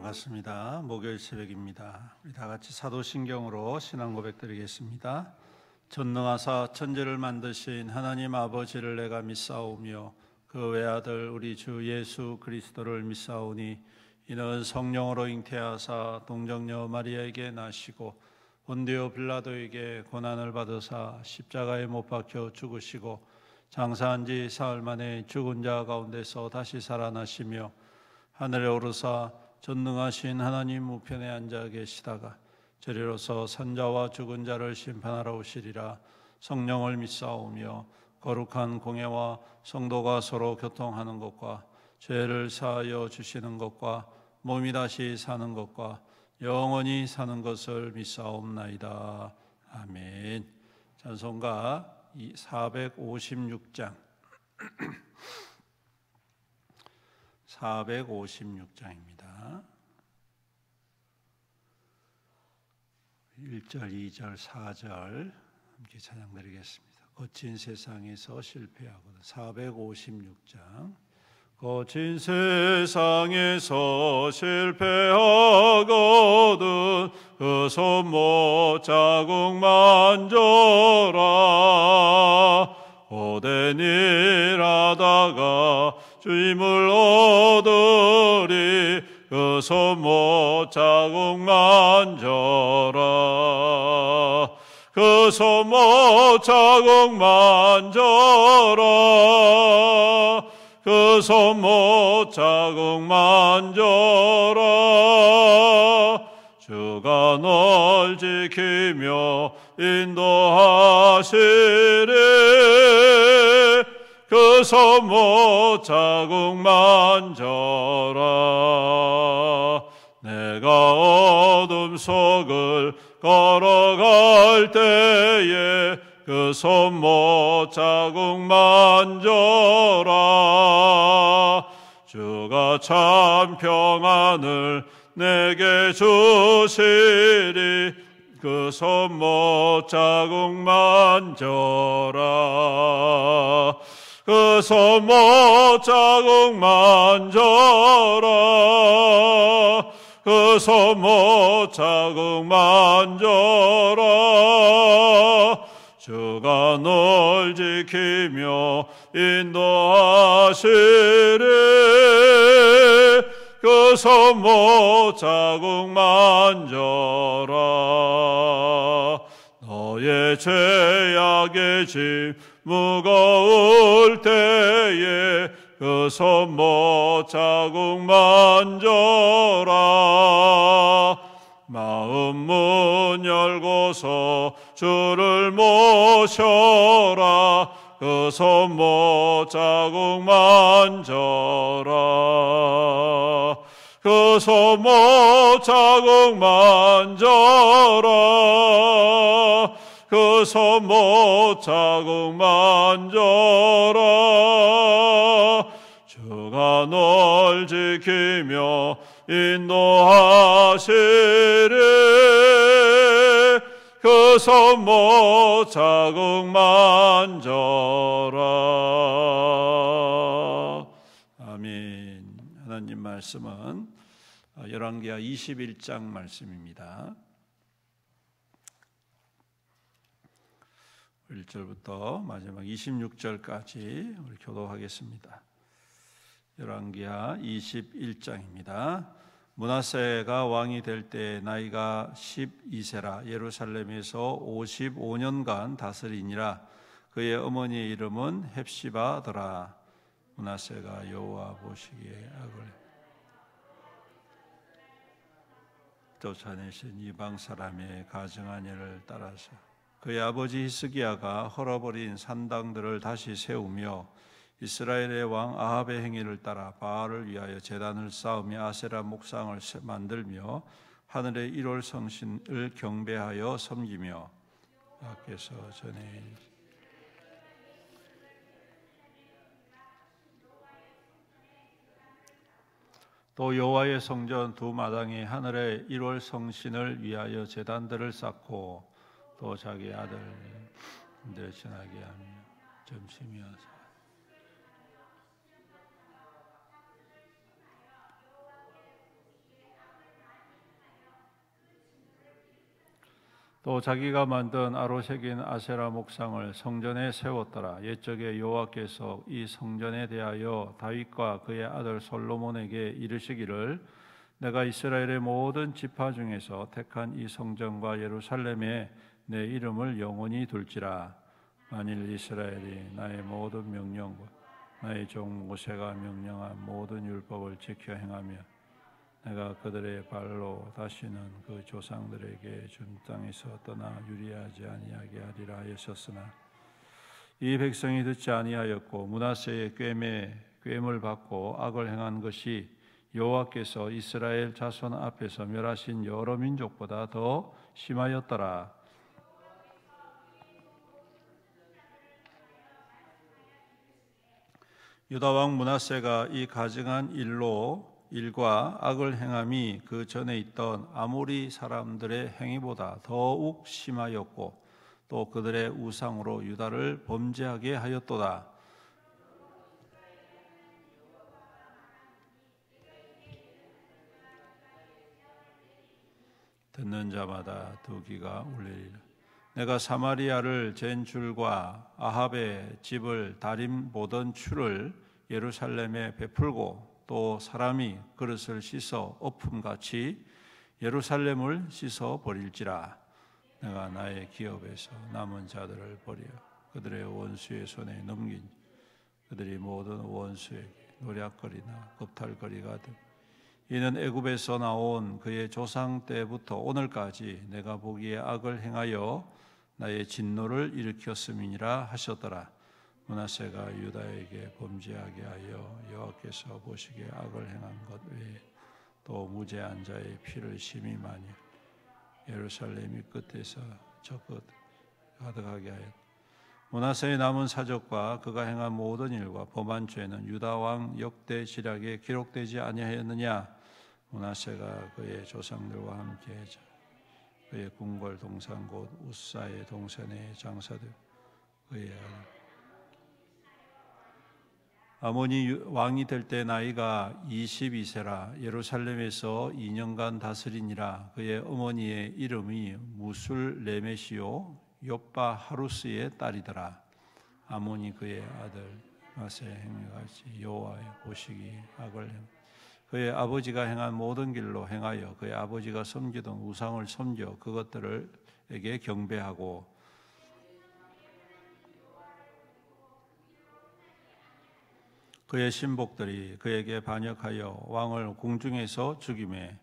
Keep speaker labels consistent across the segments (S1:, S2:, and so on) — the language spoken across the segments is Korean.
S1: 반갑습니다. 목요일 새벽입니다. 우리 다 같이 사도신경으로 신앙 고백 드리겠습니다. 전능하사 천지를 만드신 하나님 아버지를 내가 믿사오며 그 외아들 우리 주 예수 그리스도를 믿사오니 이는 성령으로 잉태하사 동정녀 마리아에게 나시고 본디오 빌라도에게 고난을 받으사 십자가에 못 박혀 죽으시고 장사한 지 사흘 만에 죽은 자 가운데서 다시 살아나시며 하늘에 오르사 전능하신 하나님 우편에 앉아 계시다가 저리로서 산자와 죽은 자를 심판하러 오시리라. 성령을 믿사오며 거룩한 공예와 성도가 서로 교통하는 것과 죄를 사하여 주시는 것과 몸이 다시 사는 것과 영원히 사는 것을 믿사옵나이다. 아멘. 찬송가 456장 456장입니다. 1절, 2절, 4절 함께 찬양드리겠습니다. 거친 세상에서 실패하거든. 456장. 거친 세상에서 실패하거든 그 손못 자국 만져라. 오랜 일하다가 주임을 얻으리. 그 손못 자국 만져라. 그 손못 자국 만져라. 그 손못 자국 만져라. 주가 널 지키며 인도하시리. 그 손못 자국 만져라. 내가 어둠 속을 걸어갈 때에 그 손못 자국 만져라. 주가 참 평안을 내게 주시리. 그 손못 자국 만져라. 그 손못 자국 만져라. 그 손못 자국 만져라. 주가 널 지키며 인도하시리. 그 손못 자국 만져라. 너의 죄악의 짐 무거울 때에 그 손못 자국 만져라. 마음 문 열고서 주를 모셔라. 그 손못 자국 만져라. 그 손못 자국 만져라. 그 손못 자국 만져라. 주가 널 지키며 인도하시리. 그 손못 자국 만져라. 아멘. 하나님 말씀은 열왕기하 21장 말씀입니다. 1절부터 마지막 26절까지 우리 교독하겠습니다. 열왕기하 21장입니다. 므낫세가 왕이 될 때 나이가 12세라. 예루살렘에서 55년간 다스리니라. 그의 어머니의 이름은 헵시바더라. 므낫세가 여호와 보시기에 악을 쫓아내신 이방 사람의 가증한 일을 따라서 그의 아버지 히스기야가 헐어버린 산당들을 다시 세우며 이스라엘의 왕 아합의 행위를 따라 바알을 위하여 제단을 쌓으며 아세라 목상을 만들며 하늘의 1월 성신을 경배하여 섬기며 밖에서 전에 또 여호와의 성전 두 마당에 하늘의 1월 성신을 위하여 제단들을 쌓고 또 자기 아들 대신하게 하며 점심이 와서 또 자기가 만든 아로새긴 아세라 목상을 성전에 세웠더라. 옛적에 여호와께서 이 성전에 대하여 다윗과 그의 아들 솔로몬에게 이르시기를 내가 이스라엘의 모든 지파 중에서 택한 이 성전과 예루살렘에 내 이름을 영원히 둘지라. 만일 이스라엘이 나의 모든 명령과 나의 종 모세가 명령한 모든 율법을 지켜 행하며 내가 그들의 발로 다시는 그 조상들에게 준 땅에서 떠나 유리하지 아니하게 하리라 하셨으나 이 백성이 듣지 아니하였고 므낫세의 꾀을 받고 악을 행한 것이 여호와께서 이스라엘 자손 앞에서 멸하신 여러 민족보다 더 심하였더라. 유다 왕 므낫세가 이 가증한 일과 악을 행함이 그 전에 있던 아모리 사람들의 행위보다 더욱 심하였고 또 그들의 우상으로 유다를 범죄하게 하였도다. 듣는 자마다 두 귀가 울리리라. 내가 사마리아를 잰 줄과 아합의 집을 다림 보던 추를 예루살렘에 베풀고 또 사람이 그릇을 씻어 엎음같이 예루살렘을 씻어 버릴지라. 내가 나의 기업에서 남은 자들을 버려 그들의 원수의 손에 넘긴 그들이 모든 원수에게 노략거리나 겁탈거리가 되 이는 애굽에서 나온 그의 조상 때부터 오늘까지 내가 보기에 악을 행하여 나의 진노를 일으켰음이니라 하셨더라. 므낫세가 유다에게 범죄하게 하여 여호와께서 보시기에 악을 행한 것 외에 또 무죄한 자의 피를 심히 많이 예루살렘이 끝에서 저 끝 가득하게 하였다. 므낫세의 남은 사적과 그가 행한 모든 일과 범한 죄는 유다 왕 역대 지략에 기록되지 아니하였느냐. 므낫세가 그의 조상들과 함께 그의 궁궐 동산 곧 우사의 동산에 장사되고 그의 아모니 왕이 될 때 나이가 22세라 예루살렘에서 2년간 다스리니라. 그의 어머니의 이름이 무술레메시요 욥바 하루스의 딸이더라. 아몬이 그의 아들 므낫세의 행위같이 여호와의 보시기에 악을 행 그의 아버지가 행한 모든 길로 행하여 그의 아버지가 섬기던 우상을 섬겨 그것들에게 경배하고 그의 신복들이 그에게 반역하여 왕을 궁중에서 죽이매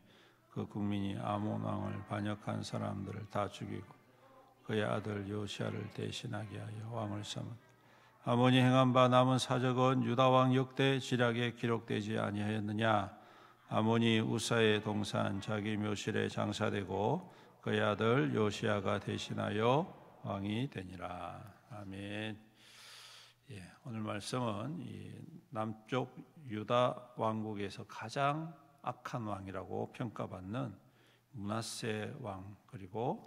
S1: 그 국민이 아몬 왕을 반역한 사람들을 다 죽이고 그의 아들 요시아를 대신하게 하여 왕을 삼은 아몬이 행한 바 남은 사적은 유다 왕 역대 지략에 기록되지 아니하였느냐. 아몬이 우사의 동산 자기 묘실에 장사되고 그의 아들 요시아가 대신하여 왕이 되니라. 아멘. 오늘 말씀은 이 남쪽 유다 왕국에서 가장 악한 왕이라고 평가받는 므낫세 왕 그리고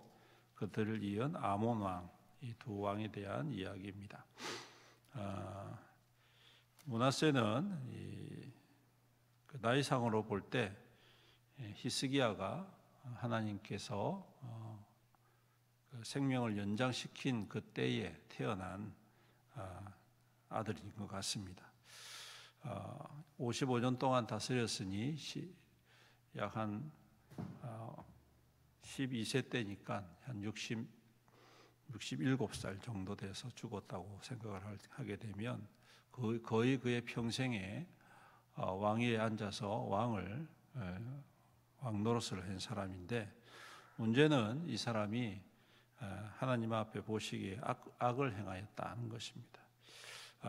S1: 그들을 이은 아몬 왕 이 두 왕에 대한 이야기입니다. 므낫세는 그 나이상으로 볼 때 히스기야가 하나님께서 생명을 연장시킨 그 때에 태어난 아들인 것 같습니다. 55년 동안 다스렸으니 약 한 12세 때니까 한 67살 정도 돼서 죽었다고 생각을 하게 되면 거의 그의 평생에 왕위에 앉아서 왕 노릇을 한 사람인데 문제는 이 사람이 하나님 앞에 보시기에 악을 행하였다는 것입니다.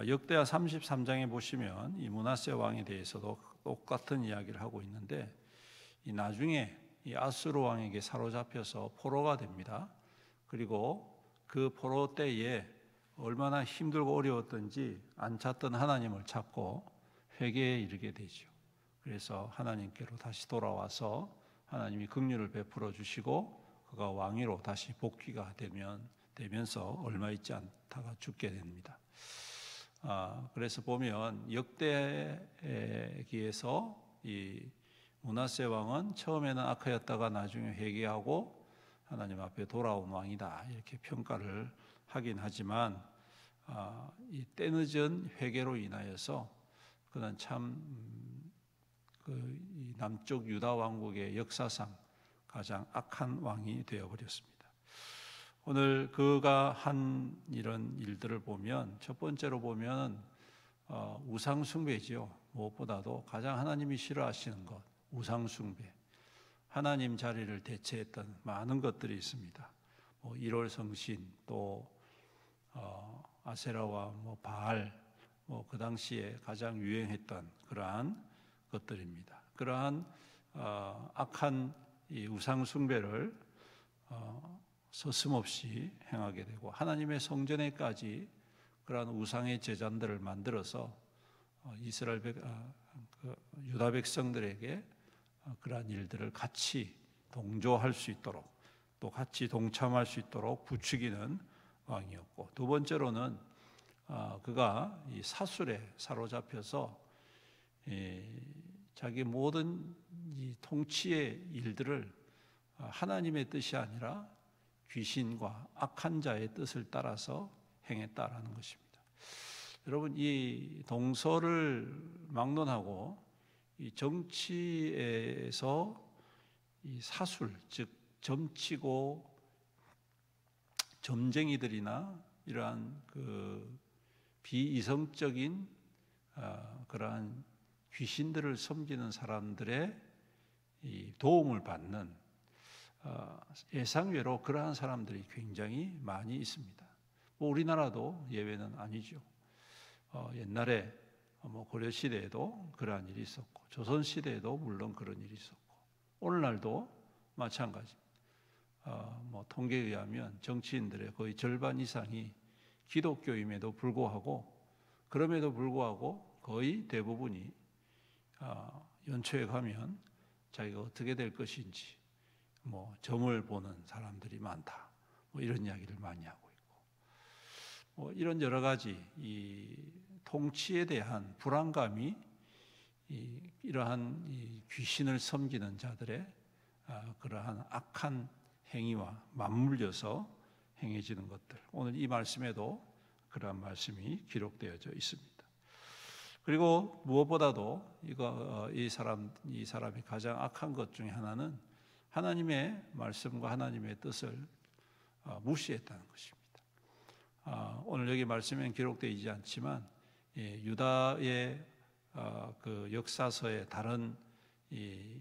S1: 역대하 33장에 보시면 이 므낫세 왕에 대해서도 똑같은 이야기를 하고 있는데 이 나중에 이 아수르 왕에게 사로잡혀서 포로가 됩니다. 그리고 그 포로 때에 얼마나 힘들고 어려웠던지 안 찾던 하나님을 찾고 회개에 이르게 되죠. 그래서 하나님께로 다시 돌아와서 하나님이 긍휼을 베풀어 주시고 그가 왕위로 다시 복귀가 되면서 얼마 있지 않다가 죽게 됩니다. 그래서 보면 역대기에서 이 므낫세 왕은 처음에는 악하였다가 나중에 회개하고 하나님 앞에 돌아온 왕이다 이렇게 평가를 하긴 하지만 이 때늦은 회개로 인하여서 그는 참 이 남쪽 유다 왕국의 역사상 가장 악한 왕이 되어버렸습니다. 오늘 그가 한 이런 일들을 보면 첫 번째로 보면 우상 숭배지요. 무엇보다도 가장 하나님이 싫어하시는 것, 우상 숭배. 하나님 자리를 대체했던 많은 것들이 있습니다. 뭐 1월 성신, 또 아세라와 뭐 바알, 뭐 그 당시에 가장 유행했던 그러한 것들입니다. 그러한 악한 이 우상 숭배를 서슴없이 행하게 되고 하나님의 성전에까지 그러한 우상의 제단들을 만들어서 이스라엘 유다 백성들에게 그러한 일들을 같이 동조할 수 있도록 또 같이 동참할 수 있도록 부추기는 왕이었고, 두 번째로는 그가 이 사술에 사로잡혀서 자기 모든 이 통치의 일들을 하나님의 뜻이 아니라 귀신과 악한 자의 뜻을 따라서 행했다라는 것입니다. 여러분, 이 동서를 막론하고 이 정치에서 이 사술, 즉 점치고 점쟁이들이나 이러한 그 비이성적인 그러한 귀신들을 섬기는 사람들의 이 도움을 받는 예상외로 그러한 사람들이 굉장히 많이 있습니다. 뭐 우리나라도 예외는 아니죠. 옛날에 뭐 고려 시대에도 그러한 일이 있었고, 조선 시대에도 물론 그런 일이 있었고, 오늘날도 마찬가지입니다. 뭐 통계에 의하면 정치인들의 거의 절반 이상이 기독교임에도 불구하고, 그럼에도 불구하고 거의 대부분이 연초에 가면 자기가 어떻게 될 것인지 뭐 점을 보는 사람들이 많다, 뭐 이런 이야기를 많이 하고 있고, 뭐 이런 여러 가지 이 통치에 대한 불안감이 이러한 이 귀신을 섬기는 자들의 그러한 악한 행위와 맞물려서 행해지는 것들, 오늘 이 말씀에도 그러한 말씀이 기록되어져 있습니다. 그리고 무엇보다도 이 사람이 가장 악한 것 중에 하나는 하나님의 말씀과 하나님의 뜻을 무시했다는 것입니다. 오늘 여기 말씀에 기록되어 있지 않지만 유다의 그 역사서의 다른 이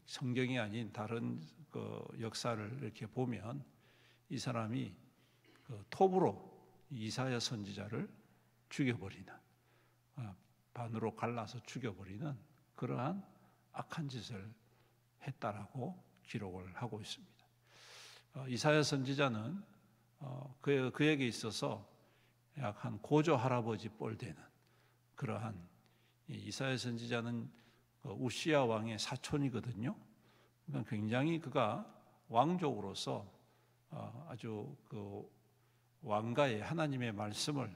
S1: 성경이 아닌 다른 그 역사를 이렇게 보면 이 사람이 그 톱으로 이사야 선지자를 죽여버리는, 반으로 갈라서 죽여버리는 그러한 악한 짓을 했다라고 기록을 하고 있습니다. 이사야 선지자는 그에게 있어서 약 한 고조 할아버지 뻘 되는 그러한, 이사야 선지자는 우시야 왕의 사촌이거든요. 그러니까 굉장히 그가 왕족으로서 아주 그 왕가의 하나님의 말씀을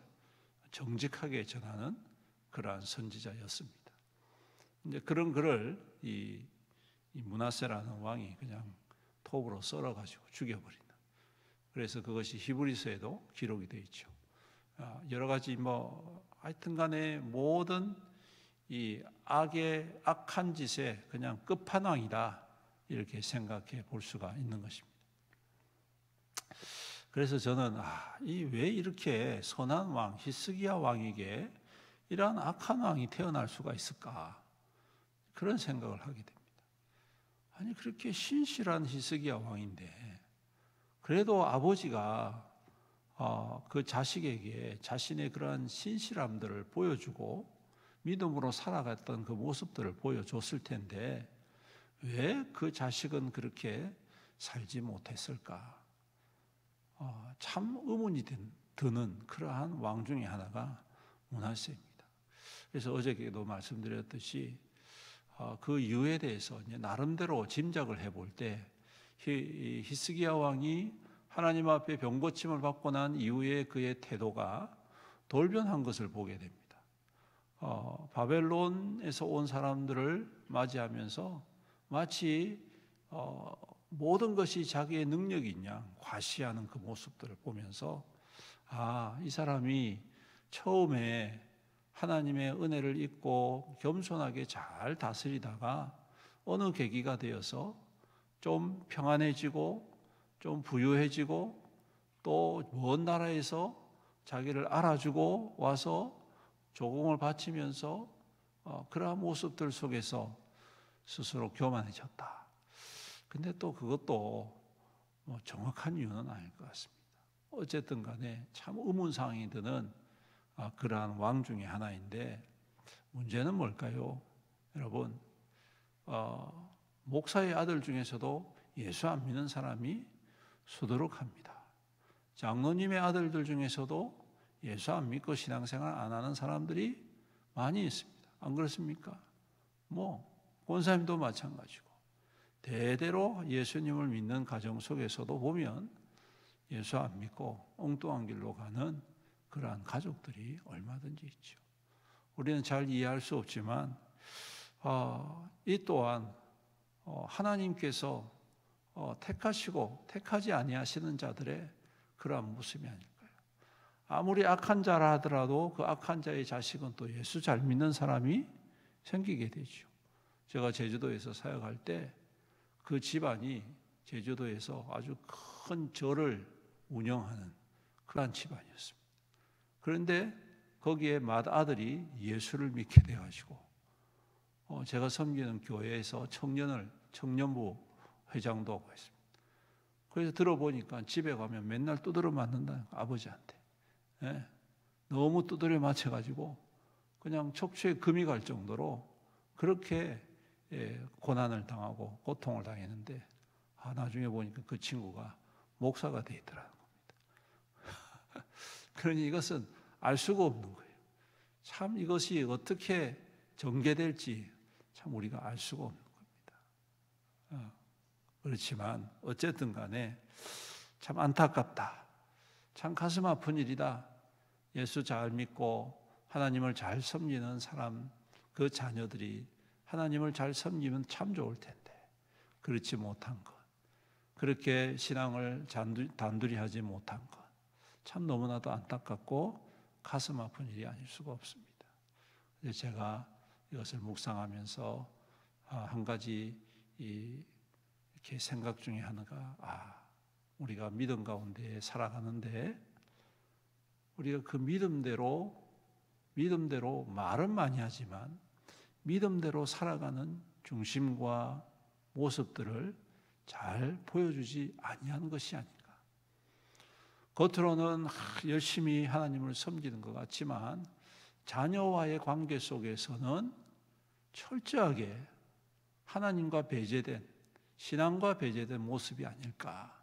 S1: 정직하게 전하는 그러한 선지자였습니다. 이제 그런 그를 이 므낫세라는 왕이 그냥 톱으로 썰어가지고 죽여버린다. 그래서 그것이 히브리서에도 기록이 되어 있죠. 여러 가지 뭐 하여튼간에 모든 이 악한 짓의 그냥 끝판왕이다, 이렇게 생각해 볼 수가 있는 것입니다. 그래서 저는 왜 이렇게 선한 왕 히스기야 왕에게 이러한 악한 왕이 태어날 수가 있을까, 그런 생각을 하게 됩니다. 아니, 그렇게 신실한 히스기야 왕인데 그래도 아버지가 그 자식에게 자신의 그러한 신실함들을 보여주고 믿음으로 살아갔던 그 모습들을 보여줬을 텐데 왜 그 자식은 그렇게 살지 못했을까? 참 의문이 드는 그러한 왕 중에 하나가 므낫세입니다. 그래서 어저께도 말씀드렸듯이 그 이유에 대해서 나름대로 짐작을 해볼 때 히스기야 왕이 하나님 앞에 병고침을 받고 난 이후에 그의 태도가 돌변한 것을 보게 됩니다. 바벨론에서 온 사람들을 맞이하면서 마치 모든 것이 자기의 능력인 양 과시하는 그 모습들을 보면서 이 사람이 처음에 하나님의 은혜를 잊고 겸손하게 잘 다스리다가 어느 계기가 되어서 좀 평안해지고 좀 부유해지고 또 먼 나라에서 자기를 알아주고 와서 조공을 바치면서 그러한 모습들 속에서 스스로 교만해졌다. 근데 또 그것도 정확한 이유는 아닐 것 같습니다. 어쨌든 간에 참 의문사항이 드는 그러한 왕 중에 하나인데 문제는 뭘까요? 여러분, 목사의 아들 중에서도 예수 안 믿는 사람이 수두룩합니다. 장로님의 아들들 중에서도 예수 안 믿고 신앙생활 안 하는 사람들이 많이 있습니다. 안 그렇습니까? 권사님도 마찬가지고 대대로 예수님을 믿는 가정 속에서도 보면 예수 안 믿고 엉뚱한 길로 가는 그러한 가족들이 얼마든지 있죠. 우리는 잘 이해할 수 없지만 이 또한 하나님께서 택하시고 택하지 아니하시는 자들의 그러한 모습이 아닐까요? 아무리 악한 자라 하더라도 그 악한 자의 자식은 또 예수 잘 믿는 사람이 생기게 되죠. 제가 제주도에서 사역할 때 그 집안이 제주도에서 아주 큰 절을 운영하는 그러한 집안이었습니다. 그런데 거기에 맏아들이 예수를 믿게 돼가지고 제가 섬기는 교회에서 청년부 회장도 하고 있습니다. 그래서 들어보니까 집에 가면 맨날 두드려 맞는다, 아버지한테. 너무 두드려 맞혀가지고 그냥 척추에 금이 갈 정도로 그렇게 고난을 당하고 고통을 당했는데 나중에 보니까 그 친구가 목사가 돼 있더라는 겁니다. 그러니 이것은 알 수가 없는 거예요. 참 이것이 어떻게 전개될지 참 우리가 알 수가 없는 겁니다. 그렇지만 어쨌든 간에 참 안타깝다. 참 가슴 아픈 일이다. 예수 잘 믿고 하나님을 잘 섬기는 사람, 그 자녀들이 하나님을 잘 섬기면 참 좋을 텐데 그렇지 못한 것, 그렇게 신앙을 단둘이 하지 못한 것, 참 너무나도 안타깝고 가슴 아픈 일이 아닐 수가 없습니다. 제가 이것을 묵상하면서 한 가지 이렇게 생각 중에 하나가 우리가 믿음 가운데 살아가는데 우리가 그 믿음대로 말은 많이 하지만 믿음대로 살아가는 중심과 모습들을 잘 보여주지 아니한 것이 아닌가. 겉으로는 열심히 하나님을 섬기는 것 같지만 자녀와의 관계 속에서는 철저하게 하나님과 배제된, 신앙과 배제된 모습이 아닐까.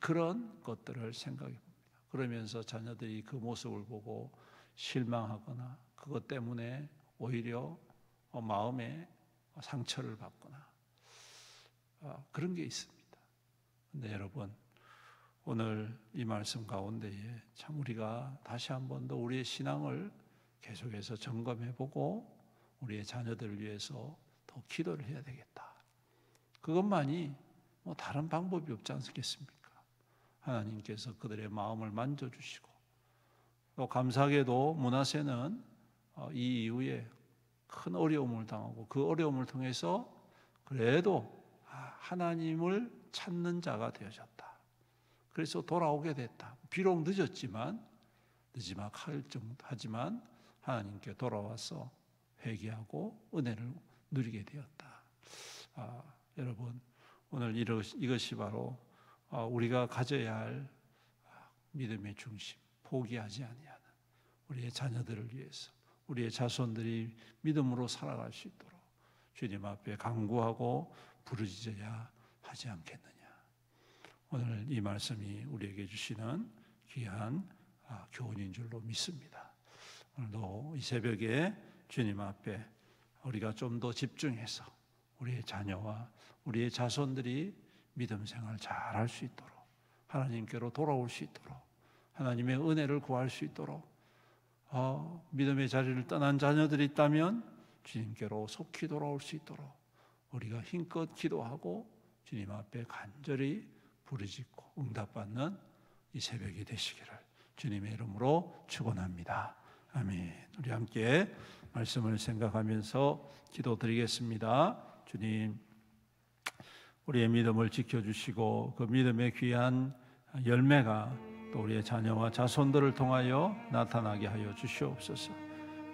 S1: 그런 것들을 생각해 봅니다. 그러면서 자녀들이 그 모습을 보고 실망하거나 그것 때문에 오히려 마음에 상처를 받거나 그런 게 있습니다. 그런데 여러분, 오늘 이 말씀 가운데에 참 우리가 다시 한 번 더 우리의 신앙을 계속해서 점검해보고 우리의 자녀들을 위해서 더 기도를 해야 되겠다. 그것만이 다른 방법이 없지 않겠습니까? 하나님께서 그들의 마음을 만져주시고 또 감사하게도 므낫세는 이 이후에 큰 어려움을 당하고 그 어려움을 통해서 그래도 하나님을 찾는 자가 되어졌다. 그래서 돌아오게 됐다. 비록 늦었지만 하지만 하나님께 돌아와서 회개하고 은혜를 누리게 되었다. 여러분, 오늘 이것이 바로 우리가 가져야 할 믿음의 중심, 포기하지 아니하는 우리의 자녀들을 위해서 우리의 자손들이 믿음으로 살아갈 수 있도록 주님 앞에 간구하고 부르짖어야 하지 않겠느냐. 오늘 이 말씀이 우리에게 주시는 귀한 교훈인 줄로 믿습니다. 오늘도 이 새벽에 주님 앞에 우리가 좀 더 집중해서 우리의 자녀와 우리의 자손들이 믿음 생활 잘할 수 있도록 하나님께로 돌아올 수 있도록 하나님의 은혜를 구할 수 있도록 믿음의 자리를 떠난 자녀들이 있다면 주님께로 속히 돌아올 수 있도록 우리가 힘껏 기도하고 주님 앞에 간절히 부르짖고 응답받는 이 새벽이 되시기를 주님의 이름으로 축원합니다. 아멘. 우리 함께 말씀을 생각하면서 기도드리겠습니다. 주님, 우리의 믿음을 지켜주시고 그 믿음의 귀한 열매가 또 우리의 자녀와 자손들을 통하여 나타나게 하여 주시옵소서.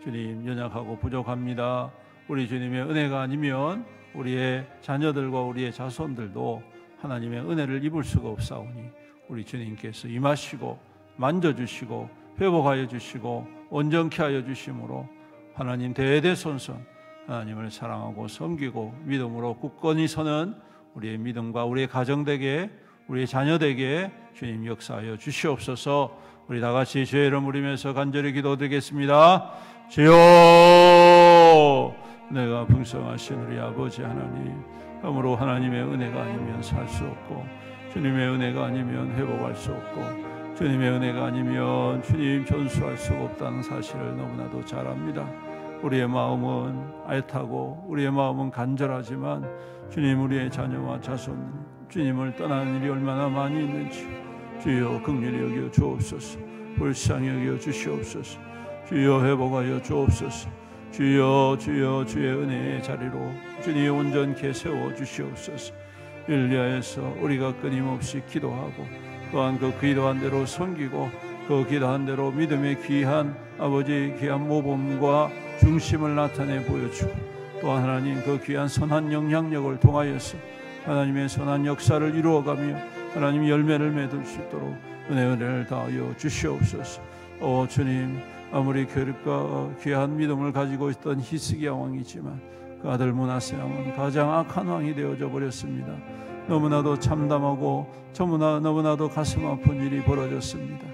S1: 주님, 연약하고 부족합니다. 우리 주님의 은혜가 아니면 우리의 자녀들과 우리의 자손들도 하나님의 은혜를 입을 수가 없사오니 우리 주님께서 임하시고 만져주시고 회복하여 주시고 온전케 하여 주심으로 하나님 대대손손 하나님을 사랑하고 섬기고 믿음으로 굳건히 서는 우리의 믿음과 우리의 가정되게 우리의 자녀되게 주님 역사하여 주시옵소서. 우리 다 같이 주의 이름 부르면서 간절히 기도드리겠습니다. 주여, 내가 풍성하신 우리 아버지 하나님, 그러므로 하나님의 은혜가 아니면 살 수 없고 주님의 은혜가 아니면 회복할 수 없고 주님의 은혜가 아니면 주님 전수할 수가 없다는 사실을 너무나도 잘 압니다. 우리의 마음은 애타고 우리의 마음은 간절하지만 주님, 우리의 자녀와 자손 주님을 떠나는 일이 얼마나 많이 있는지 주여 긍휼히 여겨 주옵소서. 불쌍히 여겨 주시옵소서. 주여 회복하여 주옵소서. 주여 주여 주의 은혜의 자리로 주님 온전케 세워 주시옵소서. 일리하에서 우리가 끊임없이 기도하고 또한 그 기도한 대로 섬기고 그 기도한 대로 믿음의 귀한 아버지 귀한 모범과 중심을 나타내 보여주고 또한 하나님 그 귀한 선한 영향력을 통하여서 하나님의 선한 역사를 이루어가며 하나님 열매를 맺을 수 있도록 은혜를 다하여 주시옵소서. 주님, 아무리 괴력과 귀한 믿음을 가지고 있던 히스기야 왕이지만 그 아들 므낫세 왕은 가장 악한 왕이 되어져 버렸습니다. 너무나도 참담하고 너무나도 가슴 아픈 일이 벌어졌습니다.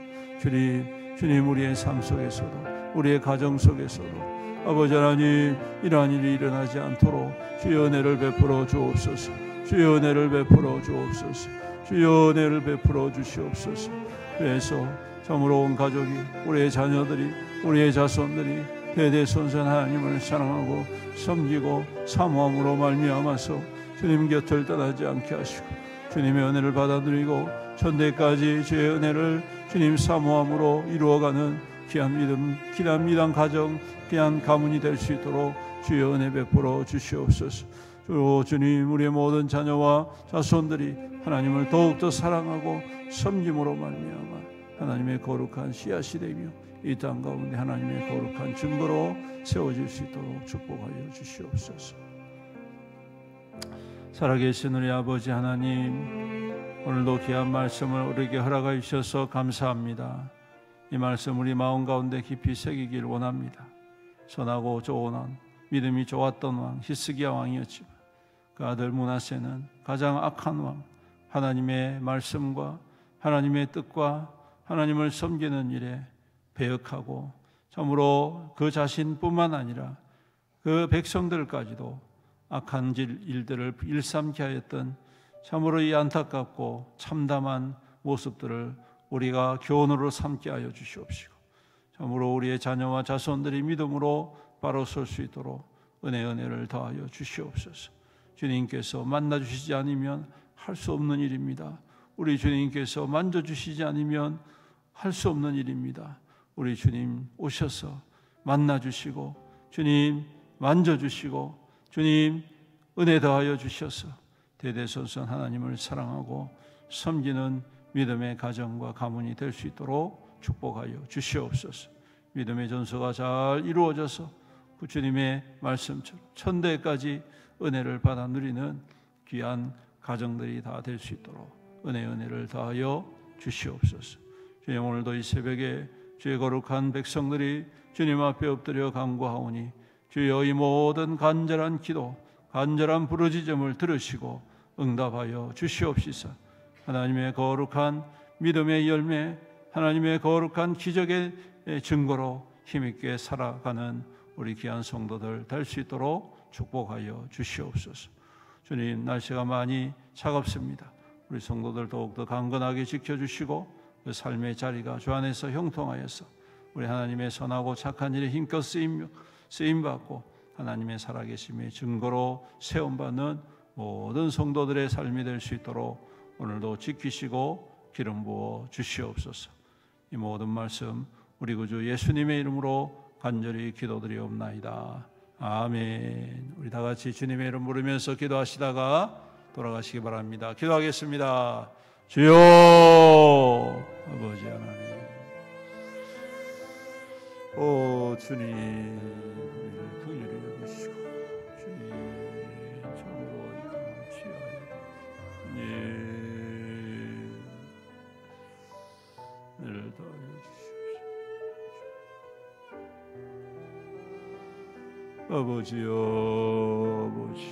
S1: 주님, 우리의 삶 속에서도 우리의 가정 속에서도 아버지 하나님, 이러한 일이 일어나지 않도록 주여 은혜를 베풀어 주옵소서. 주여 은혜를 베풀어 주옵소서. 주여 은혜를 베풀어 주시옵소서. 그래서 참으로 온 가족이, 우리의 자녀들이, 우리의 자손들이 대대손손 하나님을 사랑하고 섬기고 사모함으로 말미암아서 주님 곁을 떠나지 않게 하시고 주님의 은혜를 받아 누리고 천대까지 주의 은혜를 주님 사모함으로 이루어가는 귀한 믿음, 귀한 미담 가정, 귀한 가문이 될 수 있도록 주의 은혜 베풀어 주시옵소서. 주님, 우리의 모든 자녀와 자손들이 하나님을 더욱더 사랑하고 섬김으로 말미암아 하나님의 거룩한 씨앗이 되며 이 땅 가운데 하나님의 거룩한 증거로 세워질 수 있도록 축복하여 주시옵소서. 살아계신 우리 아버지 하나님, 오늘도 귀한 말씀을 우리에게 허락하여 주셔서 감사합니다. 이 말씀 우리 마음 가운데 깊이 새기길 원합니다. 선하고 좋은 왕, 믿음이 좋았던 왕 히스기야 왕이었지만 그 아들 므낫세는 가장 악한 왕, 하나님의 말씀과 하나님의 뜻과 하나님을 섬기는 일에 배역하고 참으로 그 자신뿐만 아니라 그 백성들까지도 악한 일들을 일삼게 하였던 참으로 이 안타깝고 참담한 모습들을 우리가 교훈으로 삼게 하여 주시옵시고 참으로 우리의 자녀와 자손들이 믿음으로 바로 설 수 있도록 은혜를 더하여 주시옵소서. 주님께서 만나주시지 않으면 할 수 없는 일입니다. 우리 주님께서 만져주시지 않으면 할 수 없는 일입니다. 우리 주님 오셔서 만나주시고 주님 만져주시고 주님 은혜 더하여 주셔서 대대손손 하나님을 사랑하고 섬기는 믿음의 가정과 가문이 될 수 있도록 축복하여 주시옵소서. 믿음의 전서가 잘 이루어져서 그 주님의 말씀처럼 천대까지 은혜를 받아 누리는 귀한 가정들이 다 될 수 있도록 은혜를 다하여 주시옵소서. 주님, 오늘도 이 새벽에 주의 거룩한 백성들이 주님 앞에 엎드려 간구하오니 주여 이 모든 간절한 기도, 간절한 부르짖음을 들으시고 응답하여 주시옵시서. 하나님의 거룩한 믿음의 열매, 하나님의 거룩한 기적의 증거로 힘있게 살아가는 우리 귀한 성도들 될 수 있도록 축복하여 주시옵소서. 주님, 날씨가 많이 차갑습니다. 우리 성도들 더욱더 강건하게 지켜주시고 그 삶의 자리가 주 안에서 형통하여서 우리 하나님의 선하고 착한 일에 힘껏 쓰임받고 하나님의 살아계심의 증거로 세움받는 모든 성도들의 삶이 될 수 있도록 오늘도 지키시고 기름 부어 주시옵소서. 이 모든 말씀 우리 구주 예수님의 이름으로 간절히 기도드리옵나이다. 아멘. 우리 다 같이 주님의 이름 부르면서 기도하시다가 돌아가시기 바랍니다. 기도하겠습니다. 주여, 아버지 하나님, 오 주님, 우리를 긍휼히 여기시고 주님 참으로 감치하여 은혜를 더하여 주시옵소서. 아버지여, 아버지,